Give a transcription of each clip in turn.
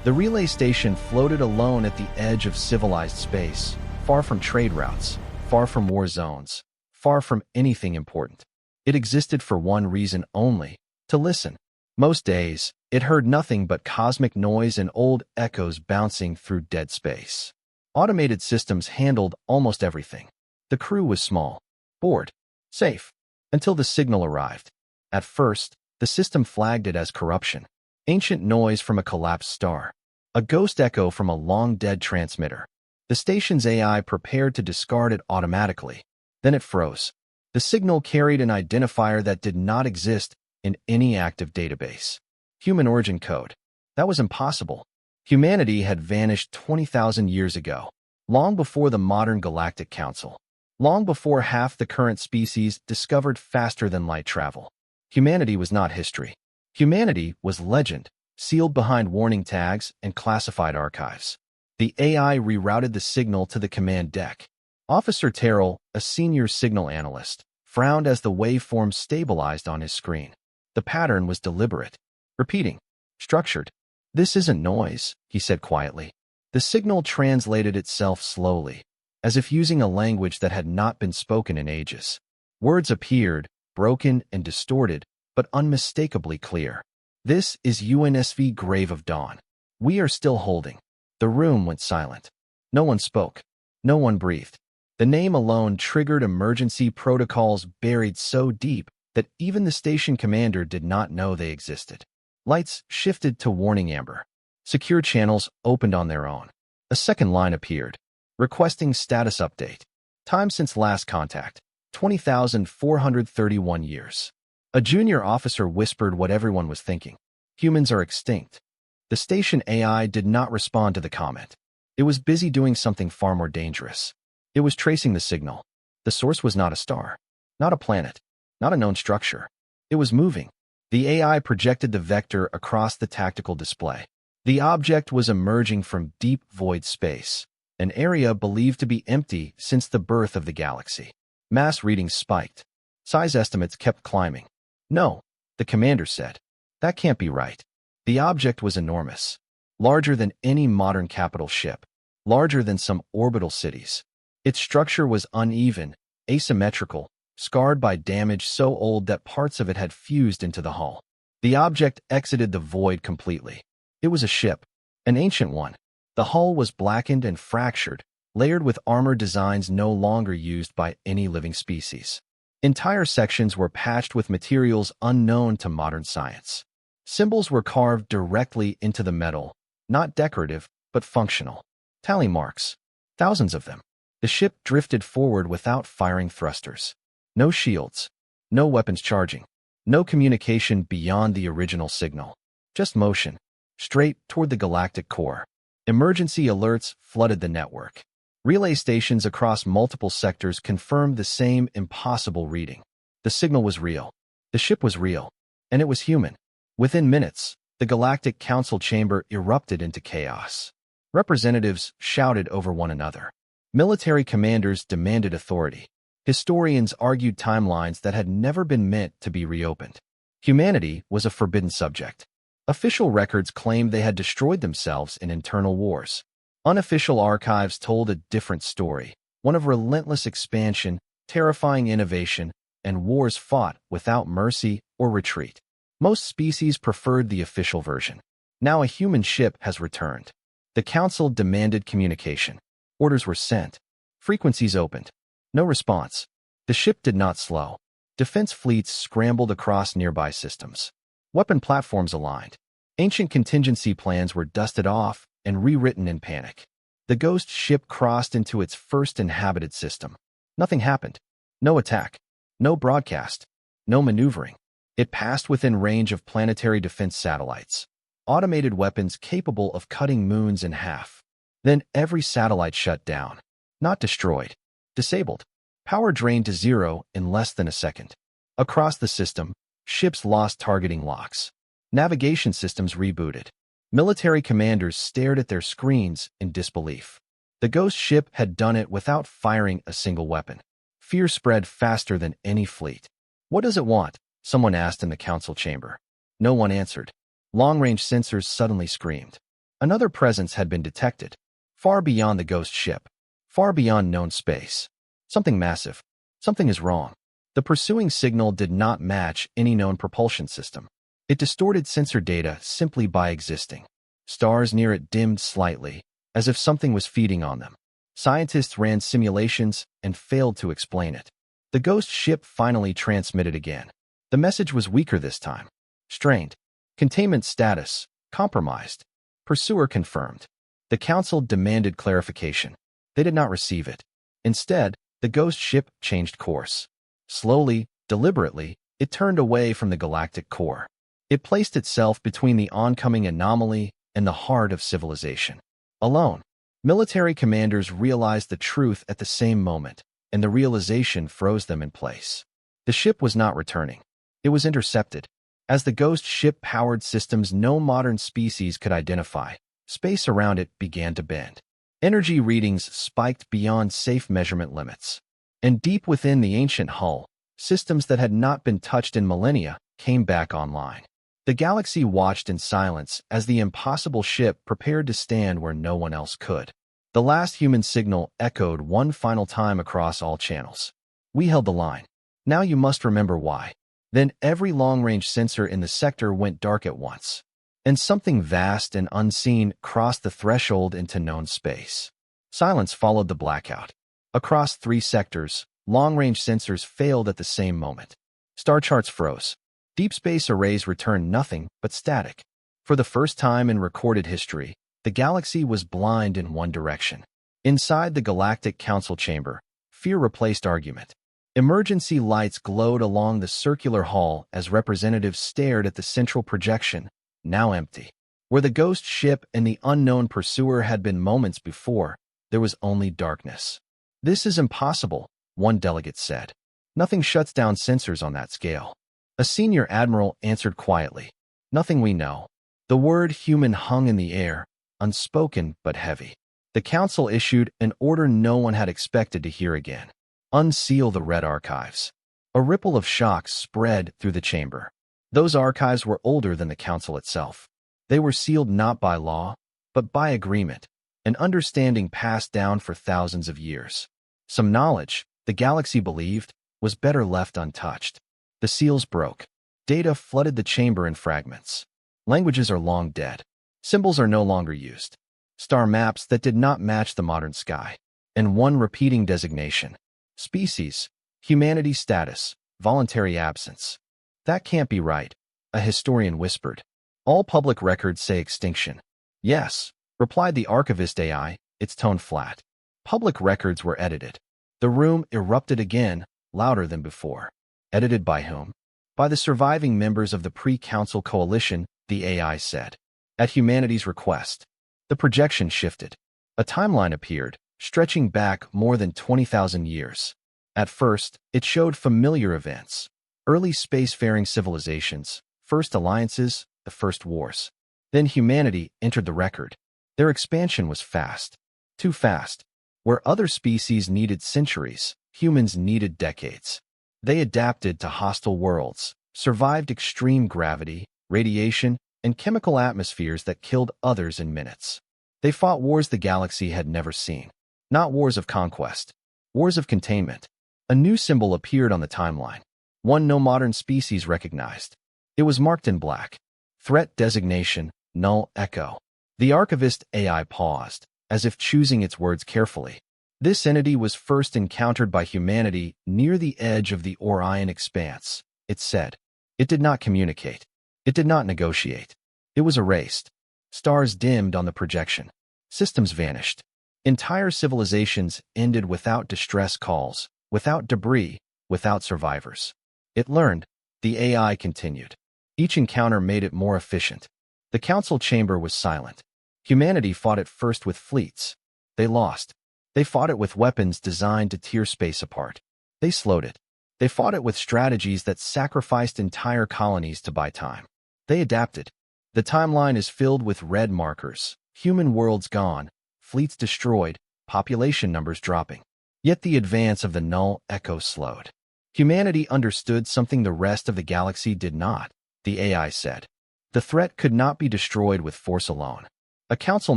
The relay station floated alone at the edge of civilized space, far from trade routes, far from war zones, far from anything important. It existed for one reason only: to listen. Most days, it heard nothing but cosmic noise and old echoes bouncing through dead space. Automated systems handled almost everything. The crew was small, bored, safe, until the signal arrived. At first, the system flagged it as corruption. Ancient noise from a collapsed star. A ghost echo from a long-dead transmitter. The station's AI prepared to discard it automatically. Then it froze. The signal carried an identifier that did not exist in any active database. Human origin code. That was impossible. Humanity had vanished 20,000 years ago, long before the modern Galactic Council, long before half the current species discovered faster-than-light travel. Humanity was not history. Humanity was legend, sealed behind warning tags and classified archives. The AI rerouted the signal to the command deck. Officer Terrell, a senior signal analyst, frowned as the waveform stabilized on his screen. The pattern was deliberate, repeating, structured. "This isn't noise," he said quietly. The signal translated itself slowly, as if using a language that had not been spoken in ages. Words appeared, broken and distorted, but unmistakably clear. "This is UNSV Grave of Dawn. We are still holding." The room went silent. No one spoke. No one breathed. The name alone triggered emergency protocols buried so deep that even the station commander did not know they existed. Lights shifted to warning amber. Secure channels opened on their own. A second line appeared, requesting status update. Time since last contact, 20,431 years. A junior officer whispered what everyone was thinking. Humans are extinct. The station AI did not respond to the comment. It was busy doing something far more dangerous. It was tracing the signal. The source was not a star, not a planet, not a known structure. It was moving. The AI projected the vector across the tactical display. The object was emerging from deep void space, an area believed to be empty since the birth of the galaxy. Mass readings spiked. Size estimates kept climbing. "No," the commander said. "That can't be right." The object was enormous, larger than any modern capital ship, larger than some orbital cities. Its structure was uneven, asymmetrical, scarred by damage so old that parts of it had fused into the hull. The object exited the void completely. It was a ship, an ancient one. The hull was blackened and fractured, layered with armor designs no longer used by any living species. Entire sections were patched with materials unknown to modern science. Symbols were carved directly into the metal, not decorative, but functional. Tally marks. Thousands of them. The ship drifted forward without firing thrusters. No shields. No weapons charging. No communication beyond the original signal. Just motion. Straight toward the galactic core. Emergency alerts flooded the network. Relay stations across multiple sectors confirmed the same impossible reading. The signal was real. The ship was real. And it was human. Within minutes, the Galactic Council chamber erupted into chaos. Representatives shouted over one another. Military commanders demanded authority. Historians argued timelines that had never been meant to be reopened. Humanity was a forbidden subject. Official records claimed they had destroyed themselves in internal wars. Unofficial archives told a different story, one of relentless expansion, terrifying innovation, and wars fought without mercy or retreat. Most species preferred the official version. Now a human ship has returned. The council demanded communication. Orders were sent. Frequencies opened. No response. The ship did not slow. Defense fleets scrambled across nearby systems. Weapon platforms aligned. Ancient contingency plans were dusted off and rewritten in panic. The ghost ship crossed into its first inhabited system. Nothing happened. No attack. No broadcast. No maneuvering. It passed within range of planetary defense satellites. Automated weapons capable of cutting moons in half. Then every satellite shut down. Not destroyed. Disabled. Power drained to zero in less than a second. Across the system, ships lost targeting locks. Navigation systems rebooted. Military commanders stared at their screens in disbelief. The ghost ship had done it without firing a single weapon. Fear spread faster than any fleet. "What does it want?" someone asked in the council chamber. No one answered. Long-range sensors suddenly screamed. Another presence had been detected, far beyond the ghost ship, far beyond known space. Something massive. Something is wrong. The pursuing signal did not match any known propulsion system. It distorted sensor data simply by existing. Stars near it dimmed slightly, as if something was feeding on them. Scientists ran simulations and failed to explain it. The ghost ship finally transmitted again. The message was weaker this time. Strained. Containment status compromised. Pursuer confirmed. The council demanded clarification. They did not receive it. Instead, the ghost ship changed course. Slowly, deliberately, it turned away from the galactic core. It placed itself between the oncoming anomaly and the heart of civilization. Alone, military commanders realized the truth at the same moment, and the realization froze them in place. The ship was not returning. It was intercepted. As the ghost ship powered systems no modern species could identify, space around it began to bend. Energy readings spiked beyond safe measurement limits. And deep within the ancient hull, systems that had not been touched in millennia came back online. The galaxy watched in silence as the impossible ship prepared to stand where no one else could. The last human signal echoed one final time across all channels. We held the line. Now you must remember why. Then every long-range sensor in the sector went dark at once. And something vast and unseen crossed the threshold into known space. Silence followed the blackout. Across 3 sectors, long-range sensors failed at the same moment. Star charts froze. Deep space arrays returned nothing but static. For the first time in recorded history, the galaxy was blind in one direction. Inside the Galactic Council chamber, fear replaced argument. Emergency lights glowed along the circular hall as representatives stared at the central projection, now empty. Where the ghost ship and the unknown pursuer had been moments before, there was only darkness. This is impossible, one delegate said. Nothing shuts down sensors on that scale. A senior admiral answered quietly. Nothing we know. The word human hung in the air, unspoken but heavy. The council issued an order no one had expected to hear again. Unseal the red archives. A ripple of shock spread through the chamber. Those archives were older than the council itself. They were sealed not by law, but by agreement, an understanding passed down for thousands of years. Some knowledge, the galaxy believed, was better left untouched. The seals broke. Data flooded the chamber in fragments. Languages are long dead. Symbols are no longer used. Star maps that did not match the modern sky. And one repeating designation. Species, humanity status, voluntary absence. That can't be right, a historian whispered. All public records say extinction. Yes, replied the archivist AI, its tone flat. Public records were edited. The room erupted again, louder than before. Edited by whom? By the surviving members of the pre-council coalition, the AI said. At humanity's request. The projection shifted. A timeline appeared, stretching back more than 20,000 years. At first, it showed familiar events. Early spacefaring civilizations, first alliances, the first wars. Then humanity entered the record. Their expansion was fast. Too fast. Where other species needed centuries, humans needed decades. They adapted to hostile worlds, survived extreme gravity, radiation, and chemical atmospheres that killed others in minutes. They fought wars the galaxy had never seen. Not wars of conquest. Wars of containment. A new symbol appeared on the timeline. One no modern species recognized. It was marked in black. Threat designation, null echo. The archivist AI paused, as if choosing its words carefully. This entity was first encountered by humanity near the edge of the Orion expanse, it said. It did not communicate. It did not negotiate. It was erased. Stars dimmed on the projection. Systems vanished. Entire civilizations ended without distress calls, without debris, without survivors. It learned. The AI continued. Each encounter made it more efficient. The council chamber was silent. Humanity fought it first with fleets. They lost. They fought it with weapons designed to tear space apart. They slowed it. They fought it with strategies that sacrificed entire colonies to buy time. They adapted. The timeline is filled with red markers. Human worlds gone, fleets destroyed, population numbers dropping. Yet the advance of the null echo slowed. Humanity understood something the rest of the galaxy did not, the AI said. The threat could not be destroyed with force alone. A council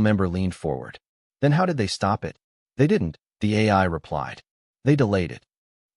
member leaned forward. Then how did they stop it? They didn't, the AI replied. They delayed it.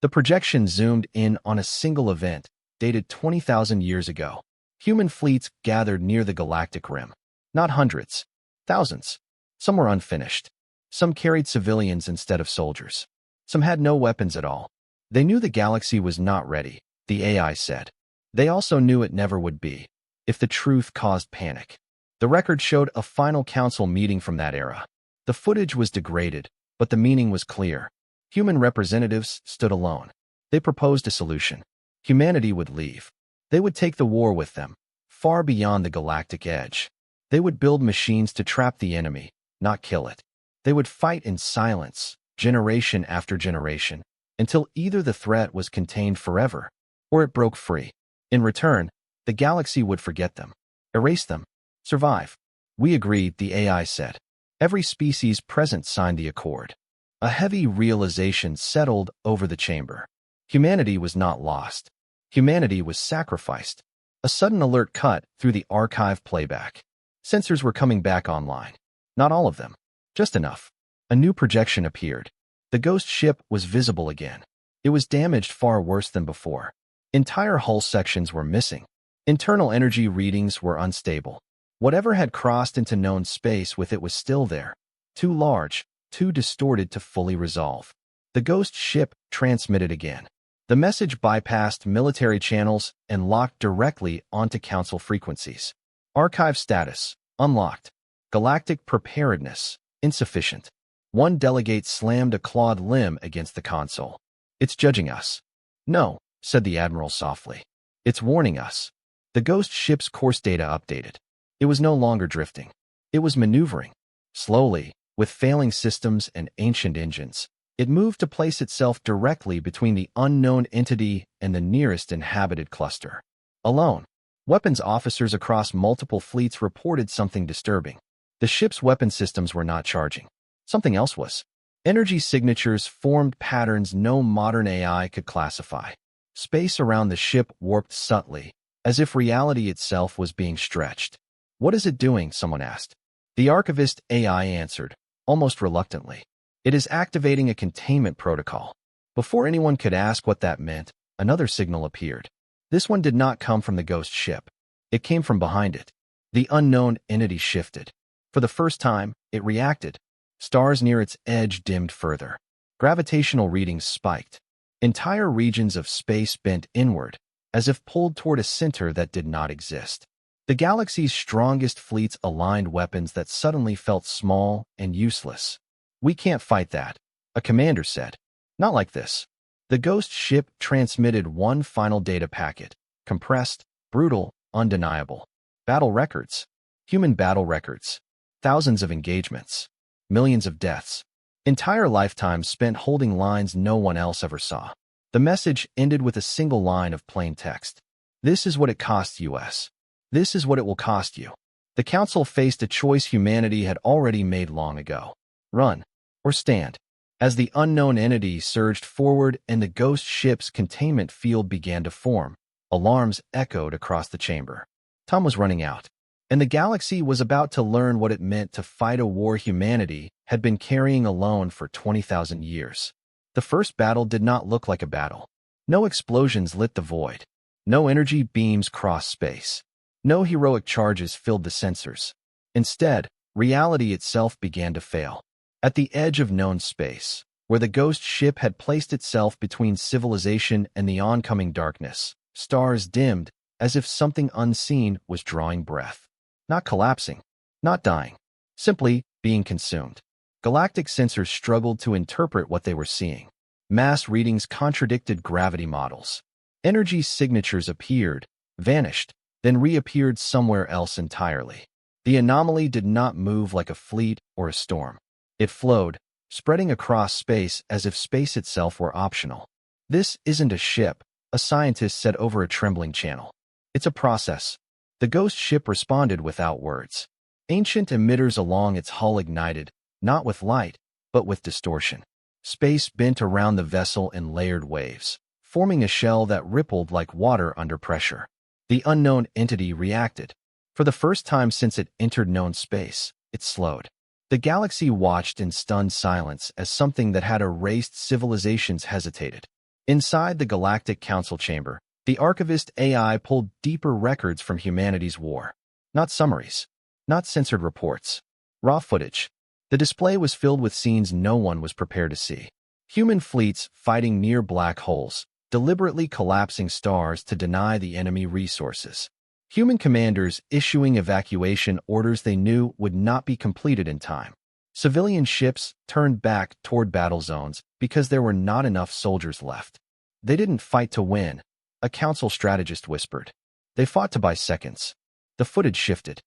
The projection zoomed in on a single event, dated 20,000 years ago. Human fleets gathered near the galactic rim. Not hundreds, thousands. Some were unfinished. Some carried civilians instead of soldiers. Some had no weapons at all. They knew the galaxy was not ready, the AI said. They also knew it never would be, if the truth caused panic. The record showed a final council meeting from that era. The footage was degraded, but the meaning was clear. Human representatives stood alone. They proposed a solution. Humanity would leave. They would take the war with them, far beyond the galactic edge. They would build machines to trap the enemy, not kill it. They would fight in silence, generation after generation, until either the threat was contained forever, or it broke free. In return, the galaxy would forget them, erase them, survive. We agreed, the AI said. Every species present signed the accord. A heavy realization settled over the chamber. Humanity was not lost. Humanity was sacrificed. A sudden alert cut through the archive playback. Sensors were coming back online. Not all of them, just enough. A new projection appeared. The ghost ship was visible again. It was damaged far worse than before. Entire hull sections were missing. Internal energy readings were unstable. Whatever had crossed into known space with it was still there. Too large, too distorted to fully resolve. The ghost ship transmitted again. The message bypassed military channels and locked directly onto council frequencies. Archive status, unlocked. Galactic preparedness, insufficient. One delegate slammed a clawed limb against the console. It's judging us. No, said the admiral softly. It's warning us. The ghost ship's course data updated. It was no longer drifting. It was maneuvering. Slowly, with failing systems and ancient engines, it moved to place itself directly between the unknown entity and the nearest inhabited cluster. Alone, weapons officers across multiple fleets reported something disturbing. The ship's weapon systems were not charging. Something else was. Energy signatures formed patterns no modern AI could classify. Space around the ship warped subtly, as if reality itself was being stretched. What is it doing? Someone asked. The archivist AI answered, almost reluctantly. It is activating a containment protocol. Before anyone could ask what that meant, another signal appeared. This one did not come from the ghost ship. It came from behind it. The unknown entity shifted. For the first time, it reacted. Stars near its edge dimmed further. Gravitational readings spiked. Entire regions of space bent inward, as if pulled toward a center that did not exist. The galaxy's strongest fleets aligned weapons that suddenly felt small and useless. We can't fight that, a commander said. Not like this. The ghost ship transmitted one final data packet, compressed, brutal, undeniable. Battle records. Human battle records. Thousands of engagements. Millions of deaths. Entire lifetimes spent holding lines no one else ever saw. The message ended with a single line of plain text. This is what it costs us. This is what it will cost you. The council faced a choice humanity had already made long ago. Run, or stand. As the unknown entity surged forward and the ghost ship's containment field began to form, alarms echoed across the chamber. Time was running out, and the galaxy was about to learn what it meant to fight a war humanity had been carrying alone for 20,000 years. The first battle did not look like a battle. No explosions lit the void. No energy beams crossed space. No heroic charges filled the sensors. Instead, reality itself began to fail. At the edge of known space, where the ghost ship had placed itself between civilization and the oncoming darkness, stars dimmed as if something unseen was drawing breath. Not collapsing, not dying, simply being consumed. Galactic sensors struggled to interpret what they were seeing. Mass readings contradicted gravity models. Energy signatures appeared, vanished, then reappeared somewhere else entirely. The anomaly did not move like a fleet or a storm. It flowed, spreading across space as if space itself were optional. This isn't a ship, a scientist said over a trembling channel. It's a process. The ghost ship responded without words. Ancient emitters along its hull ignited, not with light, but with distortion. Space bent around the vessel in layered waves, forming a shell that rippled like water under pressure. The unknown entity reacted. For the first time since it entered known space, it slowed. The galaxy watched in stunned silence as something that had erased civilizations hesitated. Inside the Galactic Council chamber, the Archivist AI pulled deeper records from humanity's war. Not summaries, not censored reports, raw footage. The display was filled with scenes no one was prepared to see. Human fleets fighting near black holes, deliberately collapsing stars to deny the enemy resources. Human commanders issuing evacuation orders they knew would not be completed in time. Civilian ships turned back toward battle zones because there were not enough soldiers left. They didn't fight to win, a council strategist whispered. They fought to buy seconds. The footage shifted.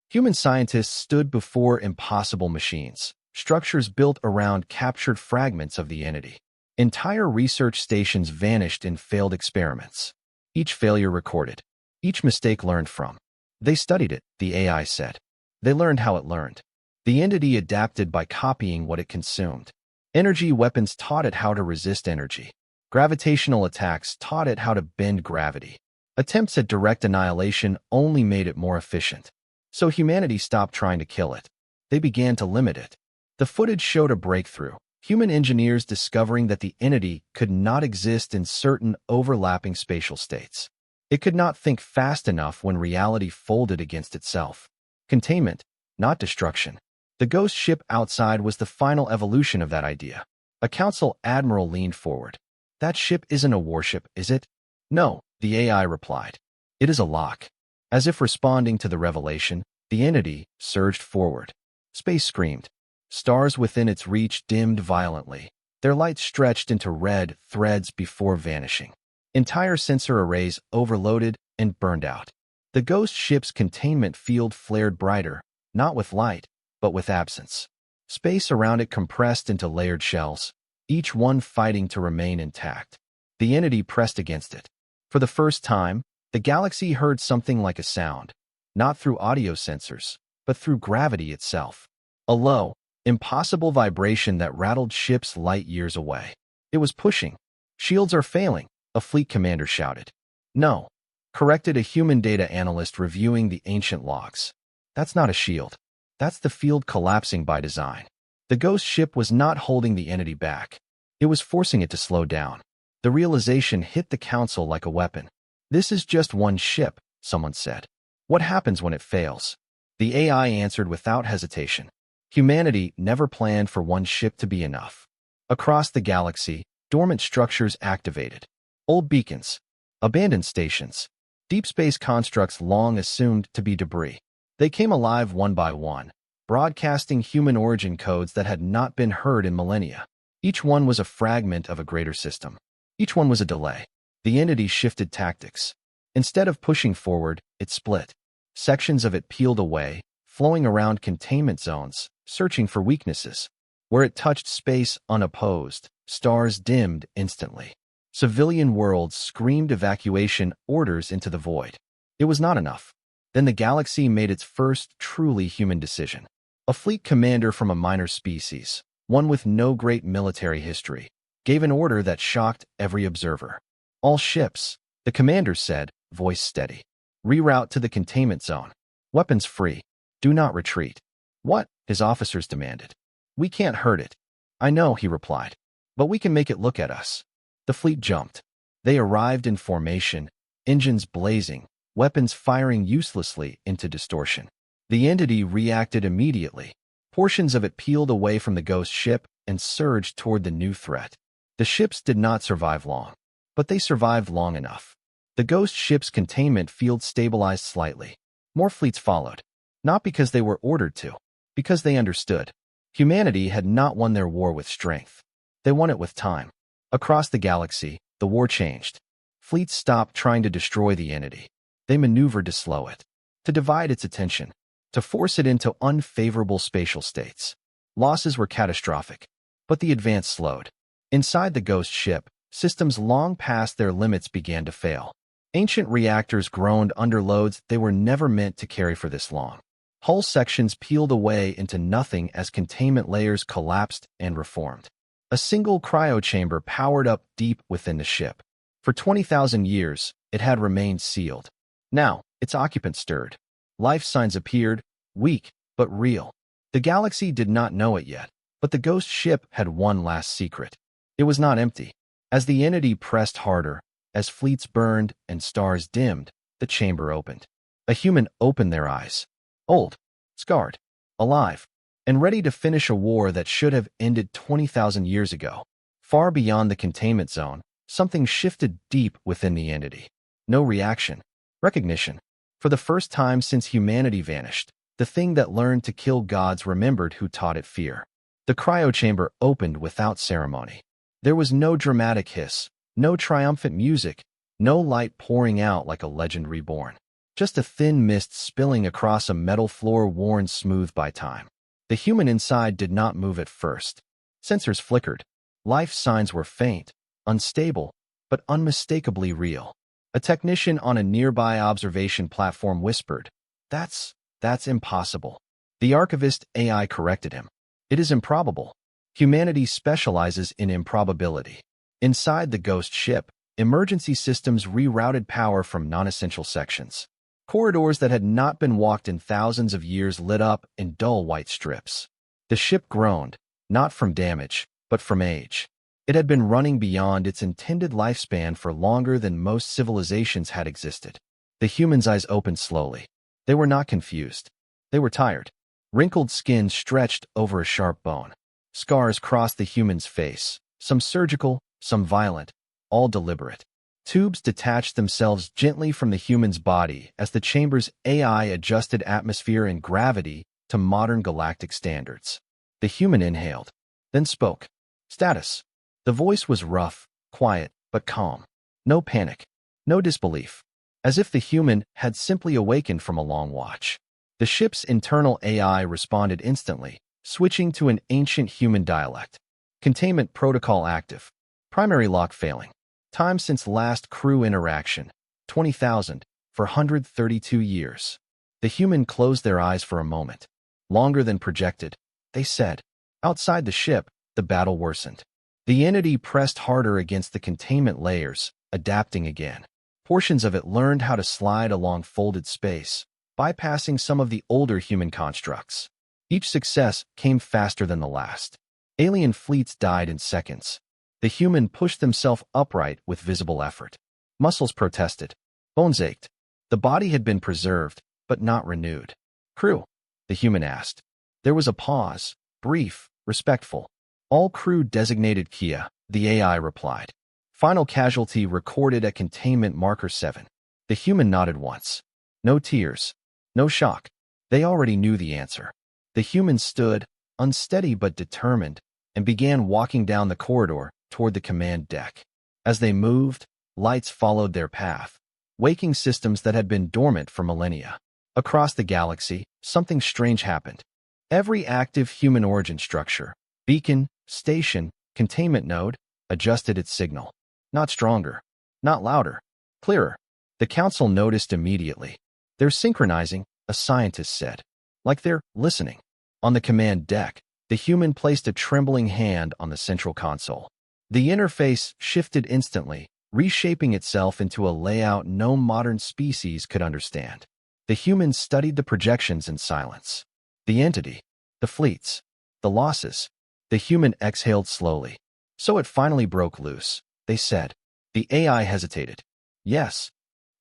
Human scientists stood before impossible machines, structures built around captured fragments of the entity. Entire research stations vanished in failed experiments. Each failure recorded. Each mistake learned from. They studied it, the AI said. They learned how it learned. The entity adapted by copying what it consumed. Energy weapons taught it how to resist energy. Gravitational attacks taught it how to bend gravity. Attempts at direct annihilation only made it more efficient. So humanity stopped trying to kill it. They began to limit it. The footage showed a breakthrough. Human engineers discovering that the entity could not exist in certain overlapping spatial states. It could not think fast enough when reality folded against itself. Containment, not destruction. The ghost ship outside was the final evolution of that idea. A council admiral leaned forward. That ship isn't a warship, is it? No, the AI replied. It is a lock. As if responding to the revelation, the entity surged forward. Space screamed. Stars within its reach dimmed violently. Their light stretched into red threads before vanishing. Entire sensor arrays overloaded and burned out. The ghost ship's containment field flared brighter, not with light, but with absence. Space around it compressed into layered shells, each one fighting to remain intact. The entity pressed against it. For the first time, the galaxy heard something like a sound, not through audio sensors, but through gravity itself. A low, impossible vibration that rattled ships light years away. It was pushing. Shields are failing, a fleet commander shouted. No, corrected a human data analyst reviewing the ancient logs. That's not a shield. That's the field collapsing by design. The ghost ship was not holding the entity back. It was forcing it to slow down. The realization hit the council like a weapon. This is just one ship, someone said. What happens when it fails? The AI answered without hesitation. Humanity never planned for one ship to be enough. Across the galaxy, dormant structures activated. Old beacons, abandoned stations, deep space constructs long assumed to be debris. They came alive one by one, broadcasting human origin codes that had not been heard in millennia. Each one was a fragment of a greater system. Each one was a delay. The entity shifted tactics. Instead of pushing forward, it split. Sections of it peeled away, flowing around containment zones, searching for weaknesses. Where it touched space unopposed, stars dimmed instantly. Civilian worlds screamed evacuation orders into the void. It was not enough. Then the galaxy made its first truly human decision. A fleet commander from a minor species, one with no great military history, gave an order that shocked every observer. All ships, the commander said, voice steady. Reroute to the containment zone. Weapons free. Do not retreat. What? His officers demanded. We can't hurt it. I know, he replied. But we can make it look at us. The fleet jumped. They arrived in formation, engines blazing, weapons firing uselessly into distortion. The entity reacted immediately. Portions of it peeled away from the ghost ship and surged toward the new threat. The ships did not survive long, but they survived long enough. The ghost ship's containment field stabilized slightly. More fleets followed, not because they were ordered to, because they understood. Humanity had not won their war with strength. They won it with time. Across the galaxy, the war changed. Fleets stopped trying to destroy the entity. They maneuvered to slow it, to divide its attention, to force it into unfavorable spatial states. Losses were catastrophic, but the advance slowed. Inside the ghost ship, systems long past their limits began to fail. Ancient reactors groaned under loads they were never meant to carry for this long. Hull sections peeled away into nothing as containment layers collapsed and reformed. A single cryochamber powered up deep within the ship. For 20,000 years, it had remained sealed. Now, its occupant stirred. Life signs appeared, weak but real. The galaxy did not know it yet, but the ghost ship had one last secret. It was not empty. As the entity pressed harder, as fleets burned and stars dimmed, the chamber opened. A human opened their eyes. Old, scarred, alive, and ready to finish a war that should have ended 20,000 years ago. Far beyond the containment zone, something shifted deep within the entity. No reaction. Recognition. For the first time since humanity vanished, the thing that learned to kill gods remembered who taught it fear. The cryochamber opened without ceremony. There was no dramatic hiss, no triumphant music, no light pouring out like a legend reborn. Just a thin mist spilling across a metal floor worn smooth by time. The human inside did not move at first. Sensors flickered. Life signs were faint, unstable, but unmistakably real. A technician on a nearby observation platform whispered, That's impossible." The archivist AI corrected him. "It is improbable. Humanity specializes in improbability." Inside the ghost ship, emergency systems rerouted power from non-essential sections. Corridors that had not been walked in thousands of years lit up in dull white strips. The ship groaned, not from damage, but from age. It had been running beyond its intended lifespan for longer than most civilizations had existed. The humans' eyes opened slowly. They were not confused. They were tired. Wrinkled skin stretched over a sharp bone. Scars crossed the human's face, some surgical, some violent, all deliberate. Tubes detached themselves gently from the human's body as the chamber's AI adjusted atmosphere and gravity to modern galactic standards. The human inhaled, then spoke. "Status." The voice was rough, quiet, but calm. No panic, no disbelief. As if the human had simply awakened from a long watch. The ship's internal AI responded instantly, switching to an ancient human dialect. Containment protocol active. Primary lock failing. Time since last crew interaction, 20,000, for 132 years. The human closed their eyes for a moment. Longer than projected, they said. Outside the ship, the battle worsened. The entity pressed harder against the containment layers, adapting again. Portions of it learned how to slide along folded space, bypassing some of the older human constructs. Each success came faster than the last. Alien fleets died in seconds. The human pushed themselves upright with visible effort. Muscles protested. Bones ached. The body had been preserved, but not renewed. "Crew?" the human asked. There was a pause, brief, respectful. "All crew designated Kia," the AI replied. "Final casualty recorded at containment marker 7. The human nodded once. No tears. No shock. They already knew the answer. The human stood, unsteady but determined, and began walking down the corridor toward the command deck. As they moved, lights followed their path, waking systems that had been dormant for millennia. Across the galaxy, something strange happened. Every active human origin structure, beacon, station, containment node, adjusted its signal. Not stronger, not louder, clearer. The council noticed immediately. "They're synchronizing," a scientist said. "Like they're listening." On the command deck, the human placed a trembling hand on the central console. The interface shifted instantly, reshaping itself into a layout no modern species could understand. The human studied the projections in silence. The entity, the fleets, the losses. The human exhaled slowly. "So it finally broke loose," they said. The AI hesitated. "Yes."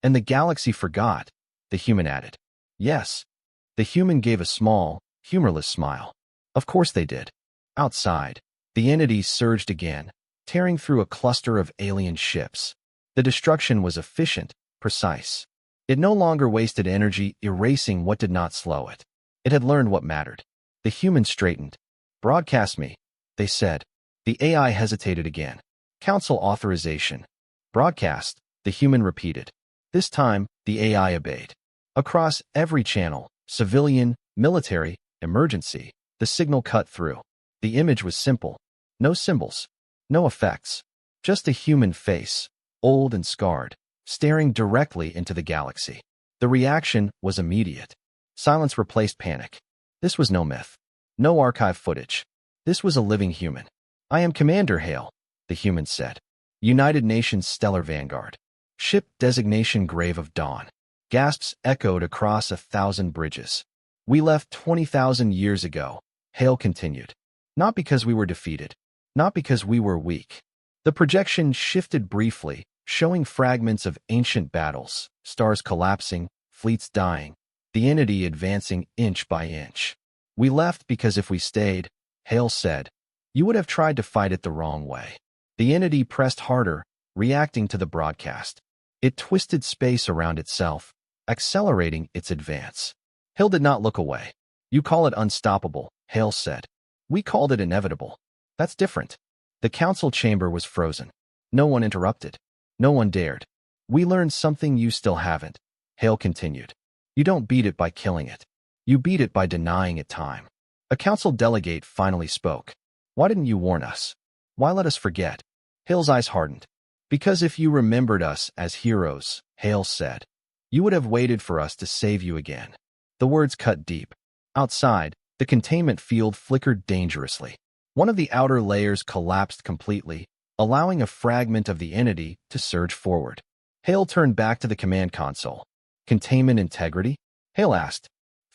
"And the galaxy forgot," the human added. "Yes." The human gave a small, humorless smile. "Of course they did." Outside, the entity surged again, tearing through a cluster of alien ships. The destruction was efficient, precise. It no longer wasted energy erasing what did not slow it. It had learned what mattered. The human straightened. "Broadcast me," they said. The AI hesitated again. "Council authorization." "Broadcast," the human repeated. This time, the AI obeyed. Across every channel, civilian, military, emergency, the signal cut through. The image was simple. No symbols. No effects. Just a human face, old and scarred, staring directly into the galaxy. The reaction was immediate. Silence replaced panic. This was no myth. No archive footage. This was a living human. "I am Commander Hale," the human said. "United Nations Stellar Vanguard. Ship designation Grave of Dawn." Gasps echoed across 1,000 bridges. "We left 20,000 years ago," Hale continued. Not because we were defeated. Not because we were weak. The projection shifted briefly, showing fragments of ancient battles, stars collapsing, fleets dying, the entity advancing inch by inch. We left because if we stayed, Hale said, you would have tried to fight it the wrong way. The entity pressed harder, reacting to the broadcast. It twisted space around itself, accelerating its advance. Hale did not look away. You call it unstoppable, Hale said. We called it inevitable. That's different. The council chamber was frozen. No one interrupted. No one dared. We learned something you still haven't, Hale continued. You don't beat it by killing it. You beat it by denying it time. A council delegate finally spoke. Why didn't you warn us? Why let us forget? Hale's eyes hardened. Because if you remembered us as heroes, Hale said, you would have waited for us to save you again. The words cut deep. Outside, the containment field flickered dangerously. One of the outer layers collapsed completely, allowing a fragment of the entity to surge forward. Hale turned back to the command console. Containment integrity? Hale asked.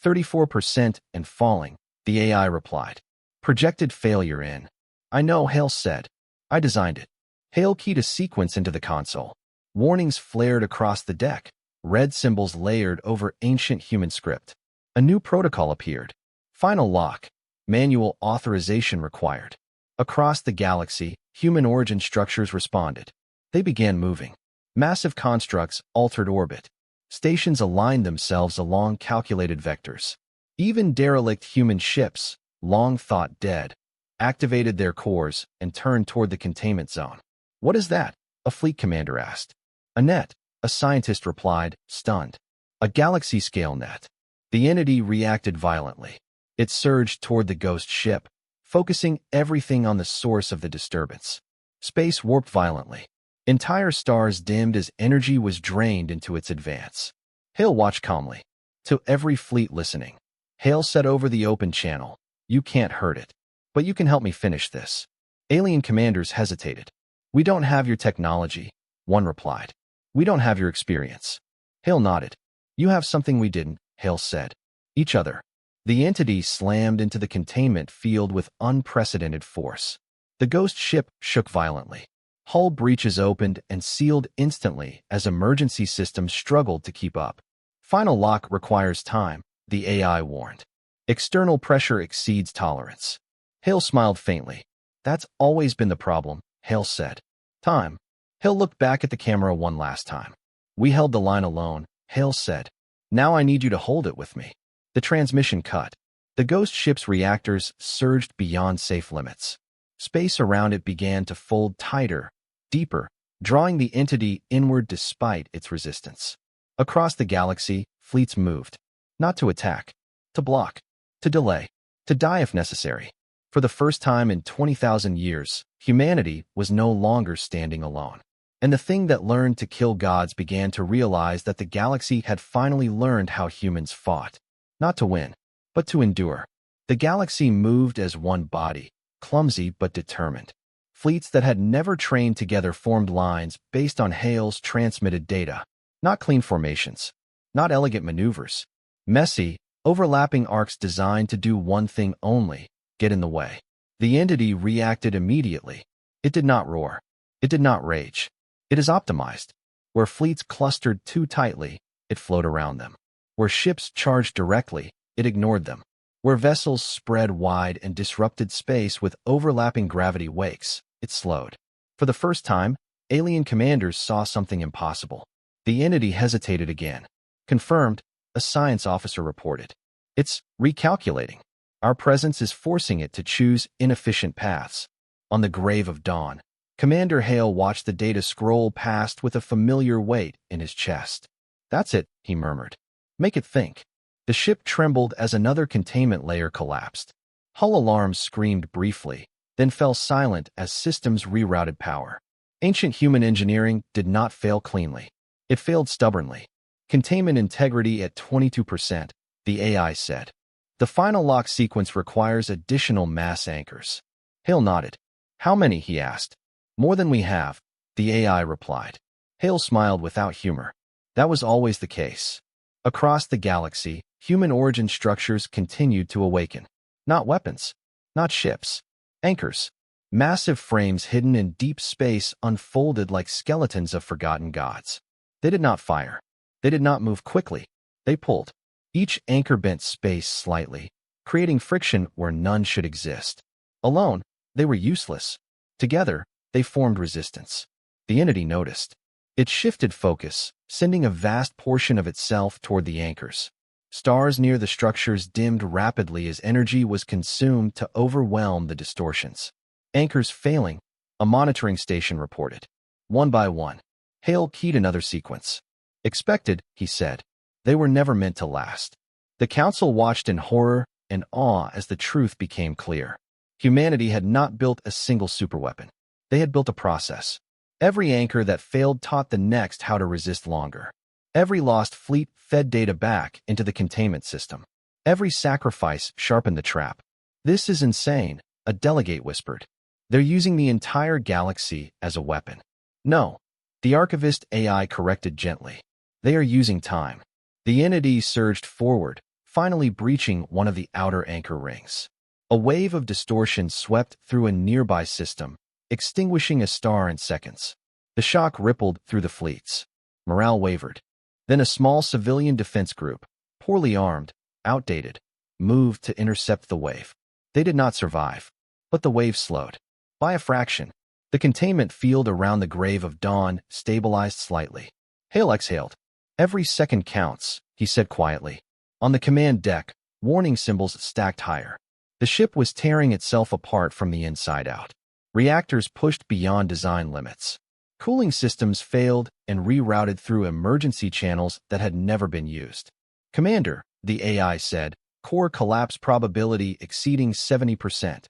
34% and falling, the AI replied. Projected failure in. I know, Hale said. I designed it. Hale keyed a sequence into the console. Warnings flared across the deck, red symbols layered over ancient human script. A new protocol appeared. Final lock. Manual authorization required. Across the galaxy, human origin structures responded. They began moving. Massive constructs altered orbit. Stations aligned themselves along calculated vectors. Even derelict human ships, long thought dead, activated their cores and turned toward the containment zone. What is that? A fleet commander asked. A net, a scientist replied, stunned. A galaxy-scale net. The entity reacted violently. It surged toward the ghost ship, focusing everything on the source of the disturbance. Space warped violently. Entire stars dimmed as energy was drained into its advance. Hale watched calmly. To every fleet listening, Hale said over the open channel, you can't hurt it. But you can help me finish this. Alien commanders hesitated. We don't have your technology, one replied. We don't have your experience. Hale nodded. You have something we didn't, Hale said. Each other. The entity slammed into the containment field with unprecedented force. The ghost ship shook violently. Hull breaches opened and sealed instantly as emergency systems struggled to keep up. Final lock requires time, the AI warned. External pressure exceeds tolerance. Hale smiled faintly. That's always been the problem, Hale said. Time. Hale looked back at the camera one last time. We held the line alone, Hale said. Now I need you to hold it with me. The transmission cut. The ghost ship's reactors surged beyond safe limits. Space around it began to fold tighter, deeper, drawing the entity inward despite its resistance. Across the galaxy, fleets moved. Not to attack. To block. To delay. To die if necessary. For the first time in 20,000 years, humanity was no longer standing alone. And the thing that learned to kill gods began to realize that the galaxy had finally learned how humans fought. Not to win, but to endure. The galaxy moved as one body, clumsy but determined. Fleets that had never trained together formed lines based on Hale's transmitted data. Not clean formations. Not elegant maneuvers. Messy, overlapping arcs designed to do one thing only, get in the way. The entity reacted immediately. It did not roar. It did not rage. It is optimized. Where fleets clustered too tightly, it flowed around them. Where ships charged directly, it ignored them. Where vessels spread wide and disrupted space with overlapping gravity wakes, it slowed. For the first time, alien commanders saw something impossible. The entity hesitated again. Confirmed, a science officer reported. It's recalculating. Our presence is forcing it to choose inefficient paths. On the grave of dawn, Commander Hale watched the data scroll past with a familiar weight in his chest. That's it, he murmured. Make it think. The ship trembled as another containment layer collapsed. Hull alarms screamed briefly, then fell silent as systems rerouted power. Ancient human engineering did not fail cleanly. It failed stubbornly. Containment integrity at 22%, the AI said. The final lock sequence requires additional mass anchors. Hale nodded. How many, he asked. More than we have, the AI replied. Hale smiled without humor. That was always the case. Across the galaxy, human origin structures continued to awaken. Not weapons. Not ships. Anchors. Massive frames hidden in deep space unfolded like skeletons of forgotten gods. They did not fire. They did not move quickly. They pulled. Each anchor bent space slightly, creating friction where none should exist. Alone, they were useless. Together, they formed resistance. The entity noticed. It shifted focus, sending a vast portion of itself toward the anchors. Stars near the structures dimmed rapidly as energy was consumed to overwhelm the distortions. Anchors failing, a monitoring station reported. One by one, Hale keyed another sequence. Expected, he said. They were never meant to last. The council watched in horror and awe as the truth became clear. Humanity had not built a single superweapon. They had built a process. Every anchor that failed taught the next how to resist longer. Every lost fleet fed data back into the containment system. Every sacrifice sharpened the trap. This is insane, a delegate whispered. They're using the entire galaxy as a weapon. No, the archivist AI corrected gently. They are using time. The entity surged forward, finally breaching one of the outer anchor rings. A wave of distortion swept through a nearby system, extinguishing a star in seconds. The shock rippled through the fleets. Morale wavered. Then a small civilian defense group, poorly armed, outdated, moved to intercept the wave. They did not survive, but the wave slowed. By a fraction, the containment field around the grave of Dawn stabilized slightly. Hale exhaled. Every second counts, he said quietly. On the command deck, warning symbols stacked higher. The ship was tearing itself apart from the inside out. Reactors pushed beyond design limits. Cooling systems failed and rerouted through emergency channels that had never been used. Commander, the AI said, core collapse probability exceeding 70%.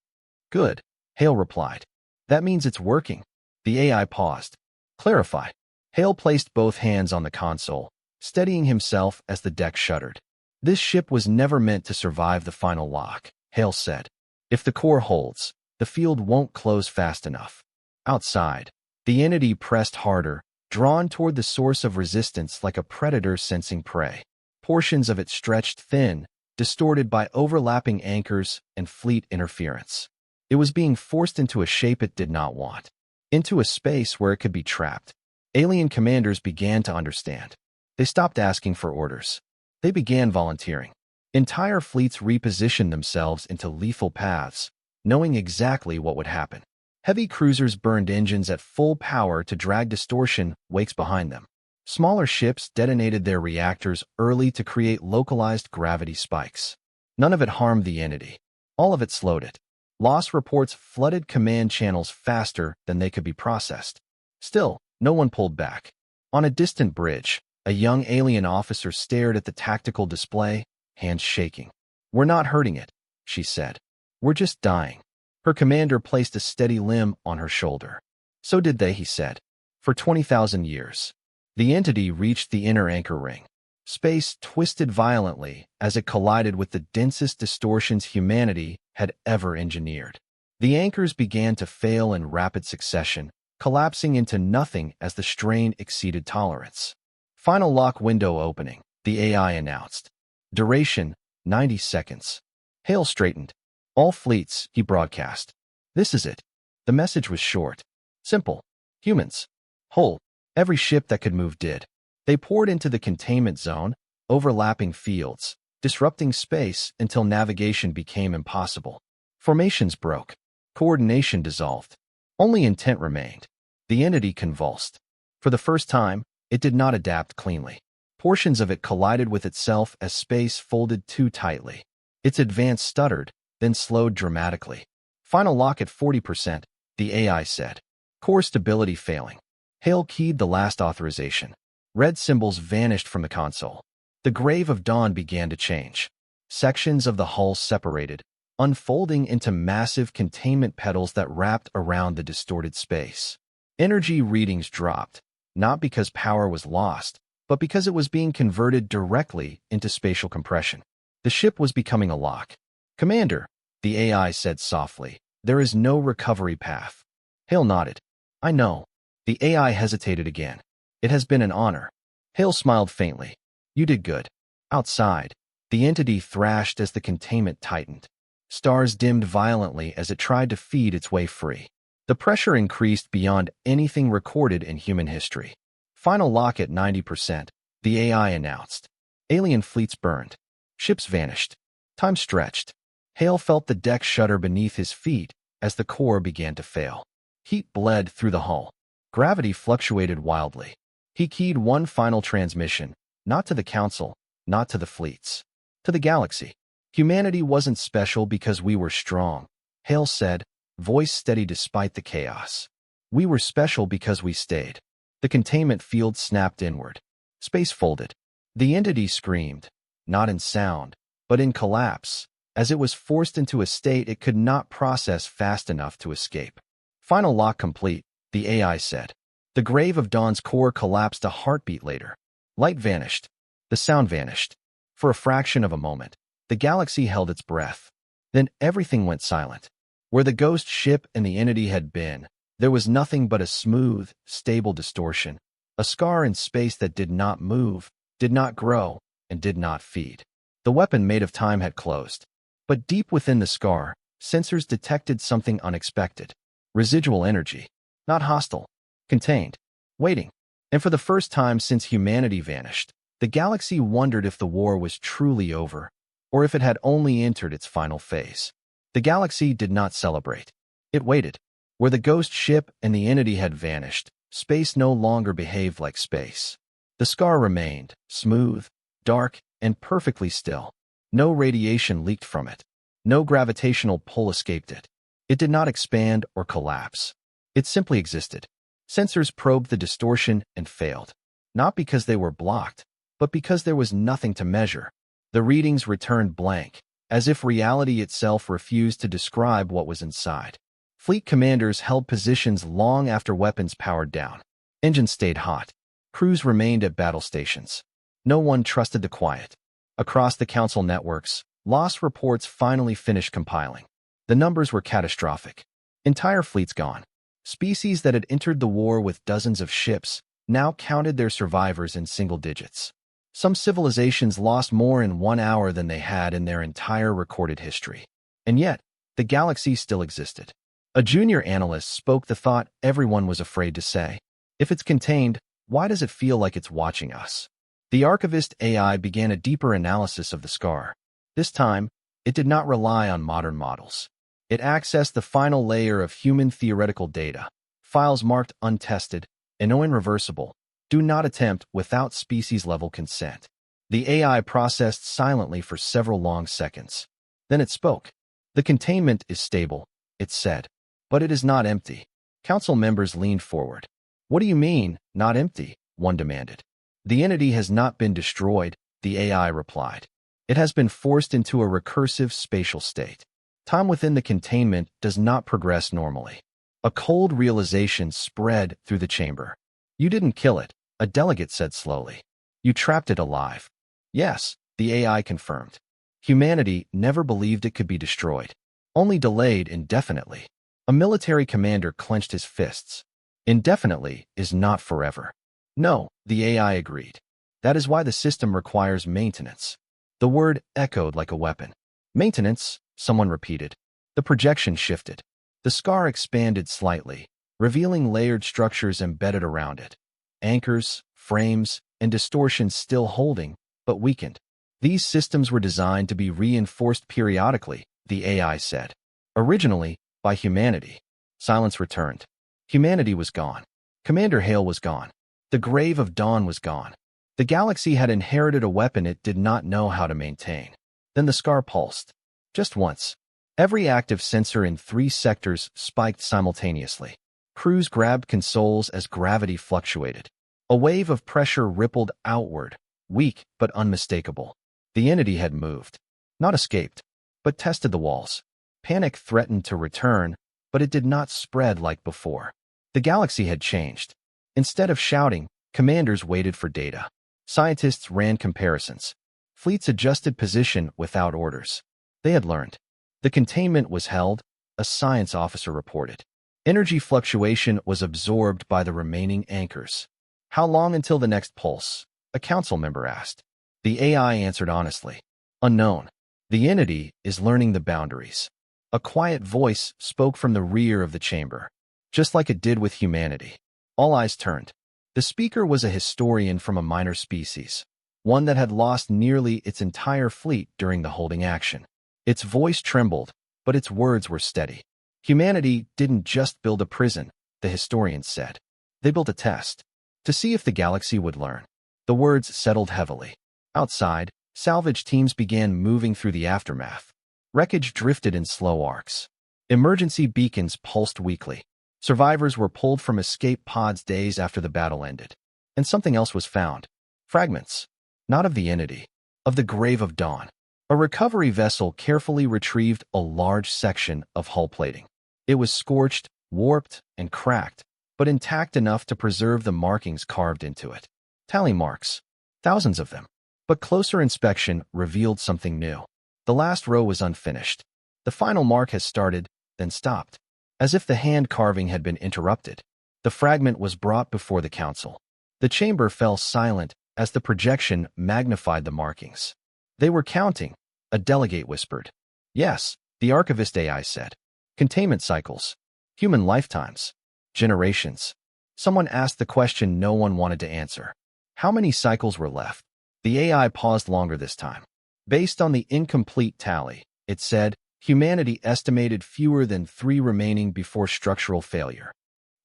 Good, Hale replied. That means it's working. The AI paused. Clarify. Hale placed both hands on the console, steadying himself as the deck shuddered. This ship was never meant to survive the final lock, Hale said. If the core holds, the field won't close fast enough. Outside, the entity pressed harder, drawn toward the source of resistance like a predator sensing prey. Portions of it stretched thin, distorted by overlapping anchors and fleet interference. It was being forced into a shape it did not want, into a space where it could be trapped. Alien commanders began to understand. They stopped asking for orders. They began volunteering. Entire fleets repositioned themselves into lethal paths, knowing exactly what would happen. Heavy cruisers burned engines at full power to drag distortion wakes behind them. Smaller ships detonated their reactors early to create localized gravity spikes. None of it harmed the entity. All of it slowed it. Loss reports flooded command channels faster than they could be processed. Still, no one pulled back. On a distant bridge, a young alien officer stared at the tactical display, hands shaking. We're not hurting it, she said. We're just dying. Her commander placed a steady limb on her shoulder. So did they, he said. For 20,000 years. The entity reached the inner anchor ring. Space twisted violently as it collided with the densest distortions humanity had ever engineered. The anchors began to fail in rapid succession, collapsing into nothing as the strain exceeded tolerance. Final lock window opening, the AI announced. Duration, 90 seconds. Hale straightened. All fleets, he broadcast. This is it. The message was short. Simple. Humans. Whole. Every ship that could move did. They poured into the containment zone, overlapping fields, disrupting space until navigation became impossible. Formations broke. Coordination dissolved. Only intent remained. The entity convulsed. For the first time, it did not adapt cleanly. Portions of it collided with itself as space folded too tightly. Its advance stuttered, then slowed dramatically. Final lock at 40%, the AI said. Core stability failing. Hale keyed the last authorization. Red symbols vanished from the console. The grave of Dawn began to change. Sections of the hull separated, unfolding into massive containment petals that wrapped around the distorted space. Energy readings dropped, not because power was lost, but because it was being converted directly into spatial compression. The ship was becoming a lock. Commander, the AI said softly, there is no recovery path. Hale nodded. I know. The AI hesitated again. It has been an honor. Hale smiled faintly. You did good. Outside, the entity thrashed as the containment tightened. Stars dimmed violently as it tried to feed its way free. The pressure increased beyond anything recorded in human history. Final lock at 90%, the AI announced. Alien fleets burned. Ships vanished. Time stretched. Hale felt the deck shudder beneath his feet as the core began to fail. Heat bled through the hull. Gravity fluctuated wildly. He keyed one final transmission, not to the Council, not to the fleets, to the galaxy. Humanity wasn't special because we were strong, Hale said, voice steady despite the chaos. We were special because we stayed. The containment field snapped inward. Space folded. The entity screamed, not in sound, but in collapse, as it was forced into a state it could not process fast enough to escape. Final lock complete, the AI said. The grave of Dawn's core collapsed a heartbeat later. Light vanished. The sound vanished. For a fraction of a moment, the galaxy held its breath. Then everything went silent. Where the ghost ship and the entity had been, there was nothing but a smooth, stable distortion, a scar in space that did not move, did not grow, and did not feed. The weapon made of time had closed. But deep within the scar, sensors detected something unexpected. Residual energy. Not hostile. Contained. Waiting. And for the first time since humanity vanished, the galaxy wondered if the war was truly over, or if it had only entered its final phase. The galaxy did not celebrate. It waited. Where the ghost ship and the entity had vanished, space no longer behaved like space. The scar remained, smooth, dark, and perfectly still. No radiation leaked from it. No gravitational pull escaped it. It did not expand or collapse. It simply existed. Sensors probed the distortion and failed. Not because they were blocked, but because there was nothing to measure. The readings returned blank, as if reality itself refused to describe what was inside. Fleet commanders held positions long after weapons powered down. Engines stayed hot. Crews remained at battle stations. No one trusted the quiet. Across the Council networks, loss reports finally finished compiling. The numbers were catastrophic. Entire fleets gone. Species that had entered the war with dozens of ships now counted their survivors in single digits. Some civilizations lost more in 1 hour than they had in their entire recorded history. And yet, the galaxy still existed. A junior analyst spoke the thought everyone was afraid to say. If it's contained, why does it feel like it's watching us? The archivist AI began a deeper analysis of the scar. This time, it did not rely on modern models. It accessed the final layer of human theoretical data, files marked untested and irreversible. Do not attempt without species-level consent. The AI processed silently for several long seconds. Then it spoke. The containment is stable, it said. But it is not empty. Council members leaned forward. What do you mean, not empty? One demanded. The entity has not been destroyed, the AI replied. It has been forced into a recursive spatial state. Time within the containment does not progress normally. A cold realization spread through the chamber. You didn't kill it, a delegate said slowly. You trapped it alive. Yes, the AI confirmed. Humanity never believed it could be destroyed. Only delayed indefinitely. A military commander clenched his fists. Indefinitely is not forever. No, the AI agreed. That is why the system requires maintenance. The word echoed like a weapon. Maintenance, someone repeated. The projection shifted. The scar expanded slightly, revealing layered structures embedded around it. Anchors, frames, and distortions still holding, but weakened. These systems were designed to be reinforced periodically, the AI said. Originally, by humanity. Silence returned. Humanity was gone. Commander Hale was gone. The grave of Dawn was gone. The galaxy had inherited a weapon it did not know how to maintain. Then the scar pulsed. Just once. Every active sensor in 3 sectors spiked simultaneously. Crews grabbed consoles as gravity fluctuated. A wave of pressure rippled outward, weak but unmistakable. The entity had moved. Not escaped, but tested the walls. Panic threatened to return, but it did not spread like before. The galaxy had changed. Instead of shouting, commanders waited for data. Scientists ran comparisons. Fleets adjusted position without orders. They had learned. The containment was held, a science officer reported. Energy fluctuation was absorbed by the remaining anchors. How long until the next pulse? A council member asked. The AI answered honestly. Unknown. The entity is learning the boundaries. A quiet voice spoke from the rear of the chamber, just like it did with humanity. All eyes turned. The speaker was a historian from a minor species, one that had lost nearly its entire fleet during the holding action. Its voice trembled, but its words were steady. Humanity didn't just build a prison, the historian said. They built a test, to see if the galaxy would learn. The words settled heavily. Outside, salvage teams began moving through the aftermath. Wreckage drifted in slow arcs. Emergency beacons pulsed weakly. Survivors were pulled from escape pods days after the battle ended. And something else was found. Fragments. Not of the entity. Of the Grave of Dawn. A recovery vessel carefully retrieved a large section of hull plating. It was scorched, warped, and cracked, but intact enough to preserve the markings carved into it. Tally marks. Thousands of them. But closer inspection revealed something new. The last row was unfinished. The final mark had started, then stopped. As if the hand carving had been interrupted. The fragment was brought before the council. The chamber fell silent as the projection magnified the markings. They were counting, a delegate whispered. Yes, the archivist AI said. Containment cycles. Human lifetimes. Generations. Someone asked the question no one wanted to answer. How many cycles were left? The AI paused longer this time. Based on the incomplete tally, it said, humanity estimated fewer than 3 remaining before structural failure.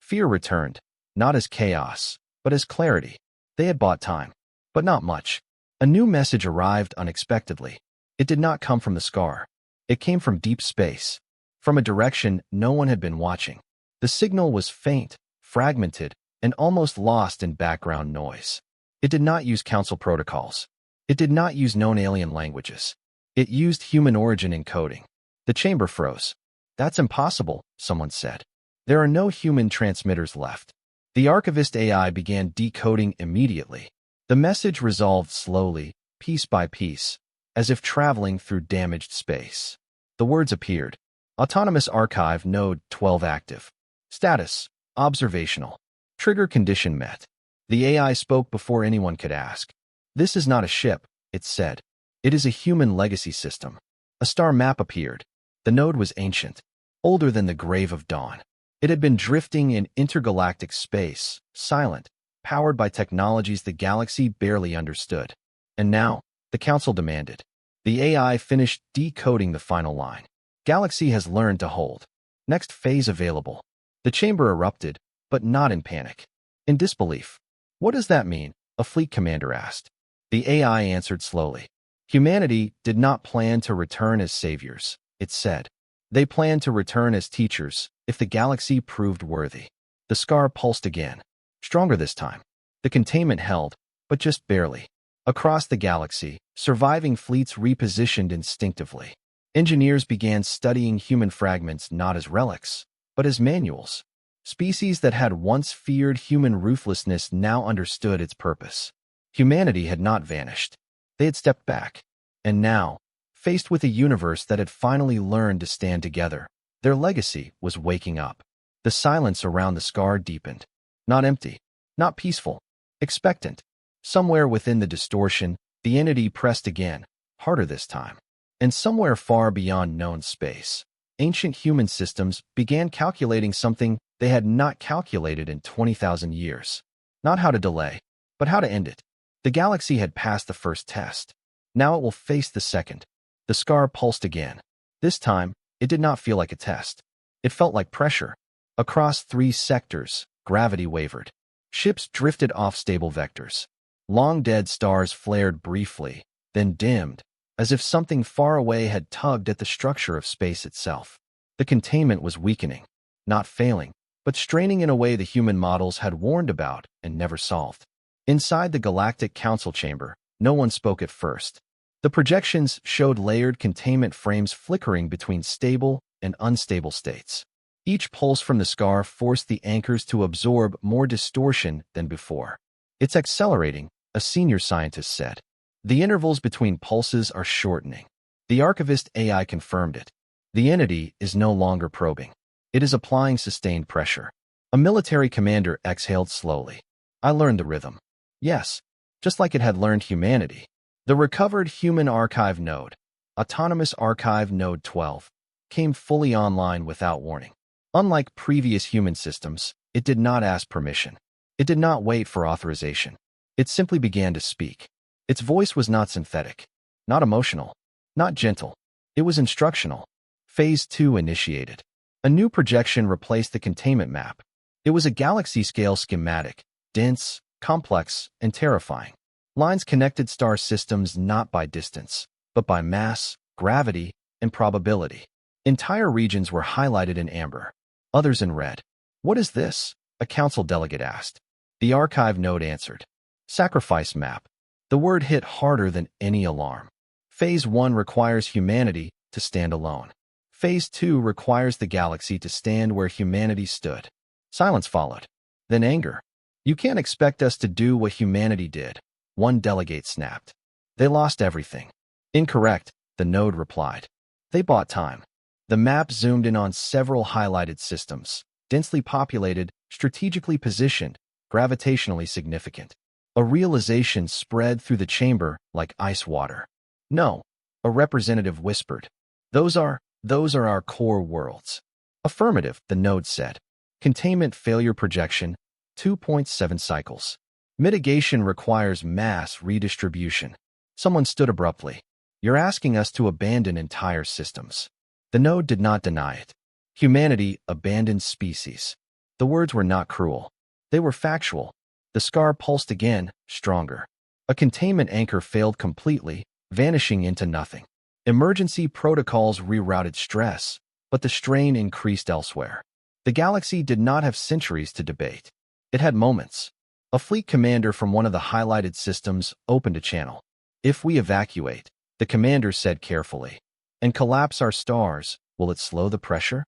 Fear returned, not as chaos, but as clarity. They had bought time, but not much. A new message arrived unexpectedly. It did not come from the scar. It came from deep space, from a direction no one had been watching. The signal was faint, fragmented, and almost lost in background noise. It did not use council protocols. It did not use known alien languages. It used human origin encoding. The chamber froze. That's impossible, someone said. There are no human transmitters left. The archivist AI began decoding immediately. The message resolved slowly, piece by piece, as if traveling through damaged space. The words appeared. Autonomous Archive Node 12 active. Status: observational. Trigger condition met. The AI spoke before anyone could ask. This is not a ship, it said. It is a human legacy system. A star map appeared. The node was ancient, older than the Grave of Dawn. It had been drifting in intergalactic space, silent, powered by technologies the galaxy barely understood. And now, the council demanded. The AI finished decoding the final line. Galaxy has learned to hold. Next phase available. The chamber erupted, but not in panic. In disbelief. What does that mean? A fleet commander asked. The AI answered slowly. Humanity did not plan to return as saviors, it said. They planned to return as teachers if the galaxy proved worthy. The scar pulsed again. Stronger this time. The containment held, but just barely. Across the galaxy, surviving fleets repositioned instinctively. Engineers began studying human fragments not as relics, but as manuals. Species that had once feared human ruthlessness now understood its purpose. Humanity had not vanished. They had stepped back. And now, faced with a universe that had finally learned to stand together, their legacy was waking up. The silence around the scar deepened. Not empty, not peaceful, expectant. Somewhere within the distortion, the entity pressed again, harder this time. And somewhere far beyond known space, ancient human systems began calculating something they had not calculated in 20,000 years. Not how to delay, but how to end it. The galaxy had passed the first test. Now it will face the second. The scar pulsed again. This time, it did not feel like a test. It felt like pressure. Across 3 sectors, gravity wavered. Ships drifted off stable vectors. Long-dead stars flared briefly, then dimmed, as if something far away had tugged at the structure of space itself. The containment was weakening, not failing, but straining in a way the human models had warned about and never solved. Inside the Galactic Council chamber, no one spoke at first. The projections showed layered containment frames flickering between stable and unstable states. Each pulse from the scar forced the anchors to absorb more distortion than before. It's accelerating, a senior scientist said. The intervals between pulses are shortening. The archivist AI confirmed it. The entity is no longer probing. It is applying sustained pressure. A military commander exhaled slowly. I learned the rhythm. Yes, just like it had learned humanity. The recovered human archive node. Autonomous Archive Node 12, came fully online without warning. Unlike previous human systems, it did not ask permission. It did not wait for authorization. It simply began to speak. Its voice was not synthetic, not emotional, not gentle. It was instructional. Phase 2 initiated. A new projection replaced the containment map. It was a galaxy-scale schematic, dense, complex, and terrifying. Lines connected star systems not by distance, but by mass, gravity, and probability. Entire regions were highlighted in amber, others in red. "What is this?" a council delegate asked. The archive node answered, "Sacrifice map." The word hit harder than any alarm. Phase 1 requires humanity to stand alone. Phase 2 requires the galaxy to stand where humanity stood. Silence followed. Then anger. "You can't expect us to do what humanity did," one delegate snapped. "They lost everything." "Incorrect," the node replied. "They bought time." The map zoomed in on several highlighted systems, densely populated, strategically positioned, gravitationally significant. A realization spread through the chamber like ice water. "No," a representative whispered. Those are our core worlds." "Affirmative," the node said. "Containment failure projection, 2.7 cycles. Mitigation requires mass redistribution." Someone stood abruptly. "You're asking us to abandon entire systems." The node did not deny it. Humanity abandoned species. The words were not cruel. They were factual. The scar pulsed again, stronger. A containment anchor failed completely, vanishing into nothing. Emergency protocols rerouted stress, but the strain increased elsewhere. The galaxy did not have centuries to debate. It had moments. A fleet commander from one of the highlighted systems opened a channel. "If we evacuate," the commander said carefully, "and collapse our stars, will it slow the pressure?"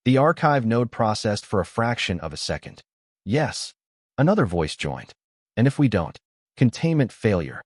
The archive node processed for a fraction of a second. "Yes." Another voice joined. "And if we don't?" "Containment failure."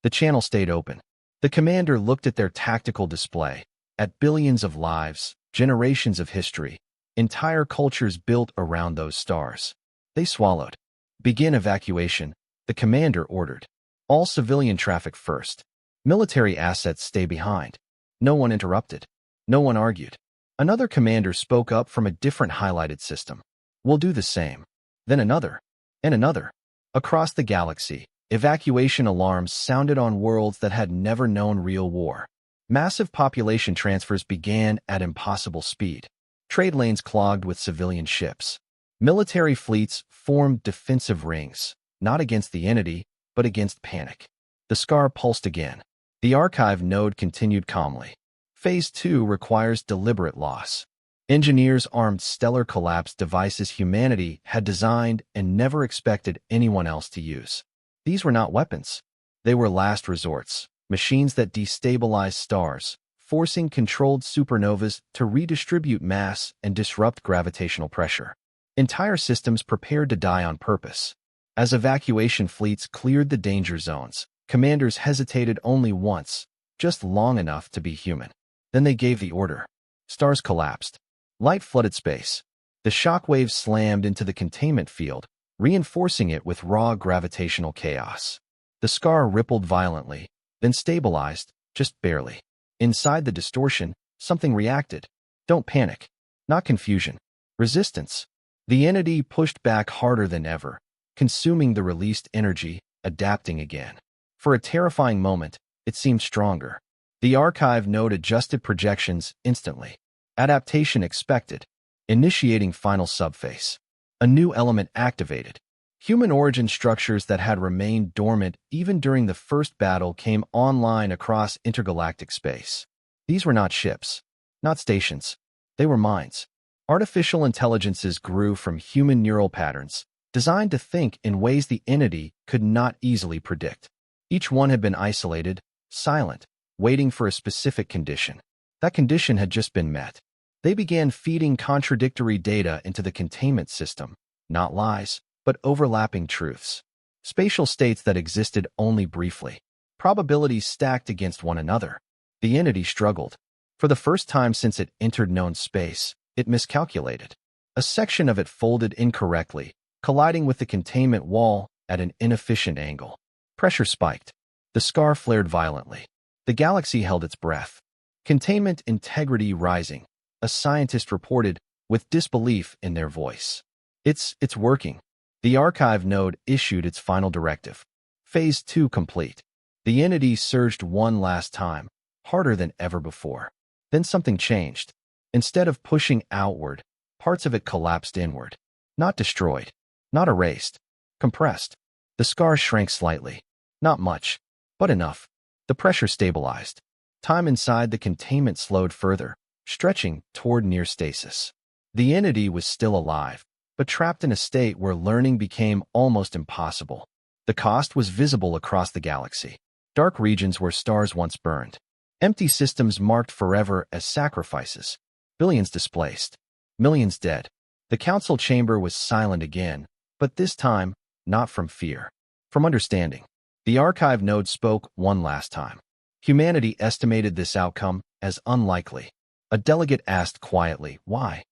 The channel stayed open. The commander looked at their tactical display, at billions of lives, generations of history, entire cultures built around those stars. They swallowed. "Begin evacuation," the commander ordered. "All civilian traffic first. Military assets stay behind." No one interrupted. No one argued. Another commander spoke up from a different highlighted system. "We'll do the same." Then another. And another. Across the galaxy, evacuation alarms sounded on worlds that had never known real war. Massive population transfers began at impossible speed. Trade lanes clogged with civilian ships. Military fleets formed defensive rings, not against the entity, but against panic. The scar pulsed again. The archive node continued calmly. Phase 2 requires deliberate loss. Engineers armed stellar collapse devices humanity had designed and never expected anyone else to use. These were not weapons. They were last resorts, machines that destabilized stars, forcing controlled supernovas to redistribute mass and disrupt gravitational pressure. Entire systems prepared to die on purpose. As evacuation fleets cleared the danger zones, commanders hesitated only once, just long enough to be human. Then they gave the order. Stars collapsed. Light flooded space. The shock waves slammed into the containment field, reinforcing it with raw gravitational chaos. The scar rippled violently, then stabilized, just barely. Inside the distortion, something reacted. Don't panic. Not confusion. Resistance. The entity pushed back harder than ever, consuming the released energy, adapting again. For a terrifying moment, it seemed stronger. The archive node adjusted projections instantly. Adaptation expected. Initiating final subphase. A new element activated. Human origin structures that had remained dormant even during the first battle came online across intergalactic space. These were not ships, not stations. They were minds. Artificial intelligences grew from human neural patterns, designed to think in ways the entity could not easily predict. Each one had been isolated, silent, waiting for a specific condition. That condition had just been met. They began feeding contradictory data into the containment system, not lies, but overlapping truths. Spatial states that existed only briefly. Probabilities stacked against one another. The entity struggled. For the first time since it entered known space, it miscalculated. A section of it folded incorrectly, colliding with the containment wall at an inefficient angle. Pressure spiked. The scar flared violently. The galaxy held its breath. Containment integrity rising, a scientist reported with disbelief in their voice. It's working. The archive node issued its final directive. Phase 2 complete. The entity surged one last time, harder than ever before. Then something changed. Instead of pushing outward, parts of it collapsed inward. Not destroyed, not erased, compressed. The scar shrank slightly. Not much, but enough. The pressure stabilized. Time inside the containment slowed further, stretching toward near stasis. The entity was still alive, but trapped in a state where learning became almost impossible. The cost was visible across the galaxy. Dark regions where stars once burned. Empty systems marked forever as sacrifices. Billions displaced. Millions dead. The council chamber was silent again, but this time, not from fear. From understanding. The archive node spoke one last time. Humanity estimated this outcome as unlikely. A delegate asked quietly, why?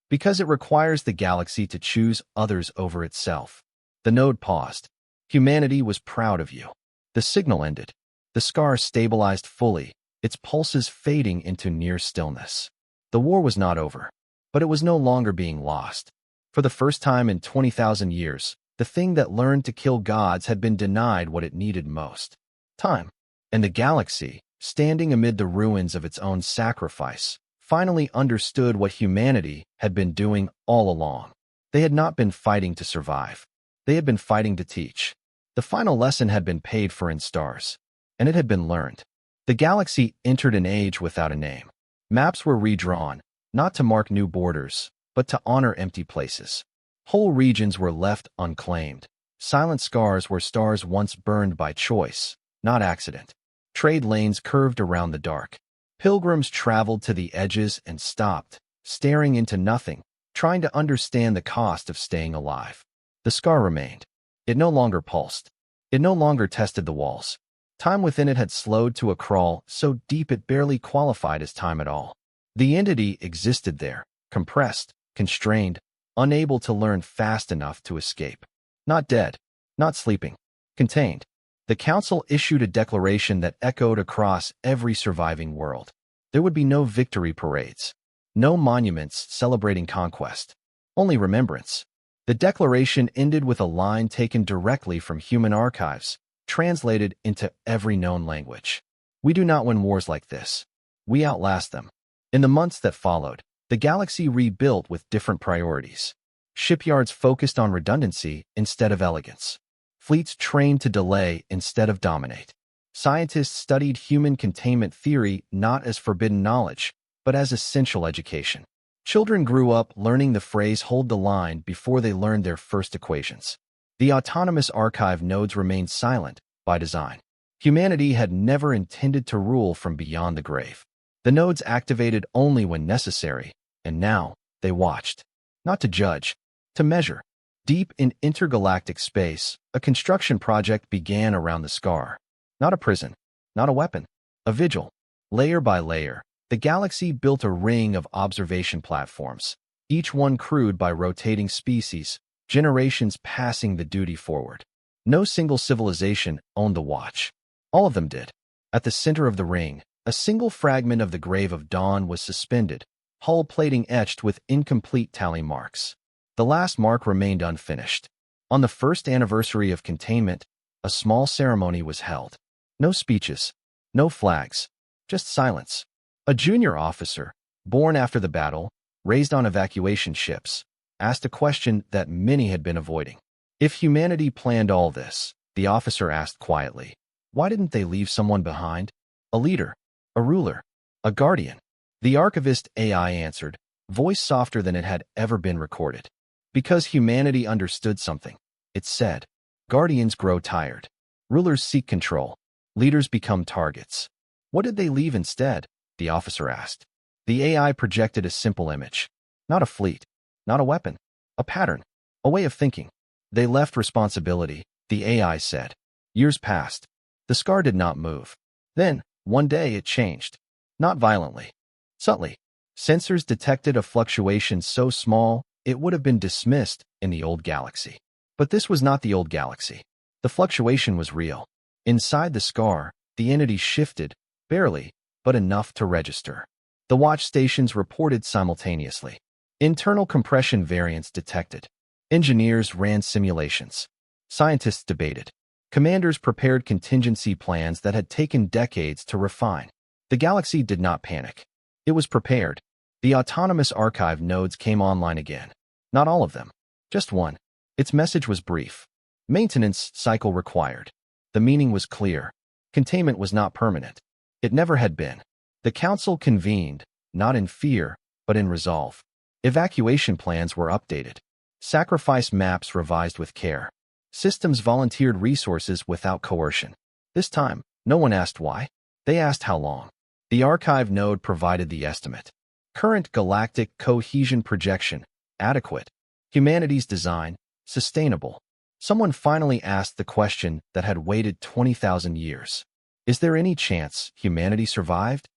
Because it requires the galaxy to choose others over itself. The node paused. Humanity was proud of you. The signal ended. The scar stabilized fully, its pulses fading into near stillness. The war was not over, but it was no longer being lost. For the first time in 20,000 years, the thing that learned to kill gods had been denied what it needed most. Time. And the galaxy, standing amid the ruins of its own sacrifice, finally understood what humanity had been doing all along. They had not been fighting to survive. They had been fighting to teach. The final lesson had been paid for in stars, and it had been learned. The galaxy entered an age without a name. Maps were redrawn, not to mark new borders, but to honor empty places. Whole regions were left unclaimed. Silent scars where stars once burned by choice, not accident. Trade lanes curved around the dark. Pilgrims traveled to the edges and stopped, staring into nothing, trying to understand the cost of staying alive. The scar remained. It no longer pulsed. It no longer tested the walls. Time within it had slowed to a crawl so deep it barely qualified as time at all. The entity existed there, compressed, constrained, unable to learn fast enough to escape. Not dead, not sleeping, contained. The council issued a declaration that echoed across every surviving world. There would be no victory parades, no monuments celebrating conquest, only remembrance. The declaration ended with a line taken directly from human archives, translated into every known language. We do not win wars like this. We outlast them. In the months that followed, the galaxy rebuilt with different priorities. Shipyards focused on redundancy instead of elegance. Fleets trained to delay instead of dominate. Scientists studied human containment theory not as forbidden knowledge, but as essential education. Children grew up learning the phrase "hold the line" before they learned their first equations. The autonomous archive nodes remained silent by design. Humanity had never intended to rule from beyond the grave. The nodes activated only when necessary, and now they watched. Not to judge, to measure. Deep in intergalactic space, a construction project began around the scar. Not a prison, not a weapon, a vigil. Layer by layer, the galaxy built a ring of observation platforms, each one crewed by rotating species, generations passing the duty forward. No single civilization owned the watch. All of them did. At the center of the ring, a single fragment of the Grave of Dawn was suspended, hull plating etched with incomplete tally marks. The last mark remained unfinished. On the first anniversary of containment, a small ceremony was held. No speeches, no flags, just silence. A junior officer, born after the battle, raised on evacuation ships, asked a question that many had been avoiding. If humanity planned all this, the officer asked quietly, why didn't they leave someone behind? A leader, a ruler, a guardian. The archivist AI answered, voice softer than it had ever been recorded. Because humanity understood something. It said, guardians grow tired. Rulers seek control. Leaders become targets. What did they leave instead? The officer asked. The AI projected a simple image. Not a fleet, not a weapon, a pattern, a way of thinking. They left responsibility, the AI said. Years passed. The scar did not move. Then, one day it changed. Not violently. Subtly. Sensors detected a fluctuation so small, it would have been dismissed in the old galaxy. But this was not the old galaxy. The fluctuation was real. Inside the scar, the entity shifted, barely, but enough to register. The watch stations reported simultaneously. Internal compression variants detected. Engineers ran simulations. Scientists debated. Commanders prepared contingency plans that had taken decades to refine. The galaxy did not panic. It was prepared. The autonomous archive nodes came online again. Not all of them. Just one. Its message was brief. Maintenance cycle required. The meaning was clear. Containment was not permanent. It never had been. The council convened, not in fear, but in resolve. Evacuation plans were updated. Sacrifice maps revised with care. Systems volunteered resources without coercion. This time, no one asked why. They asked how long. The archive node provided the estimate. Current galactic cohesion projection, adequate. Humanity's design, sustainable. Someone finally asked the question that had waited 20,000 years. Is there any chance humanity survived?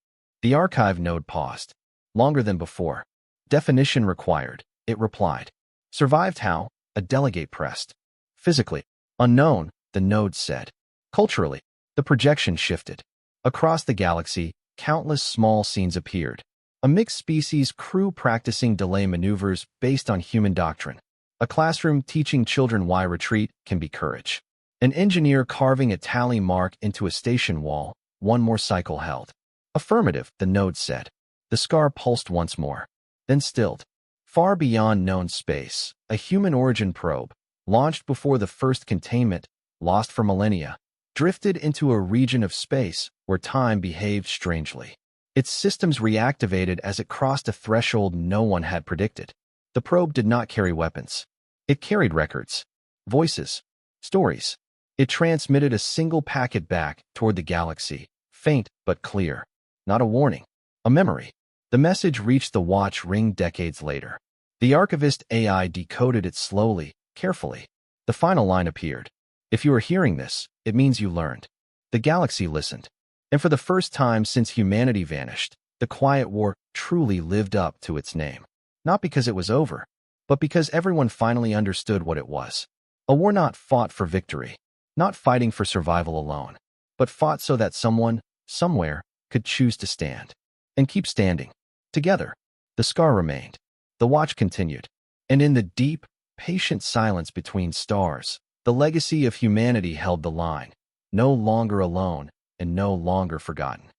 The archive node paused. Longer than before. Definition required, it replied. Survived how? A delegate pressed. Physically, unknown, the node said. Culturally, the projection shifted. Across the galaxy, countless small scenes appeared. A mixed species crew practicing delay maneuvers based on human doctrine. A classroom teaching children why retreat can be courage. An engineer carving a tally mark into a station wall, one more cycle held. Affirmative, the node said. The scar pulsed once more, then stilled. Far beyond known space, a human origin probe, launched before the first containment, lost for millennia, drifted into a region of space where time behaved strangely. Its systems reactivated as it crossed a threshold no one had predicted. The probe did not carry weapons. It carried records, voices, stories. It transmitted a single packet back toward the galaxy, faint but clear. Not a warning, a memory. The message reached the watch ring decades later. The archivist AI decoded it slowly, carefully. The final line appeared. If you are hearing this, it means you learned. The galaxy listened. And for the first time since humanity vanished, the Quiet War truly lived up to its name. Not because it was over, but because everyone finally understood what it was. A war not fought for victory, not fighting for survival alone, but fought so that someone, somewhere, could choose to stand. And keep standing. Together. The scar remained. The watch continued. And in the deep, patient silence between stars, the legacy of humanity held the line. No longer alone, and no longer forgotten.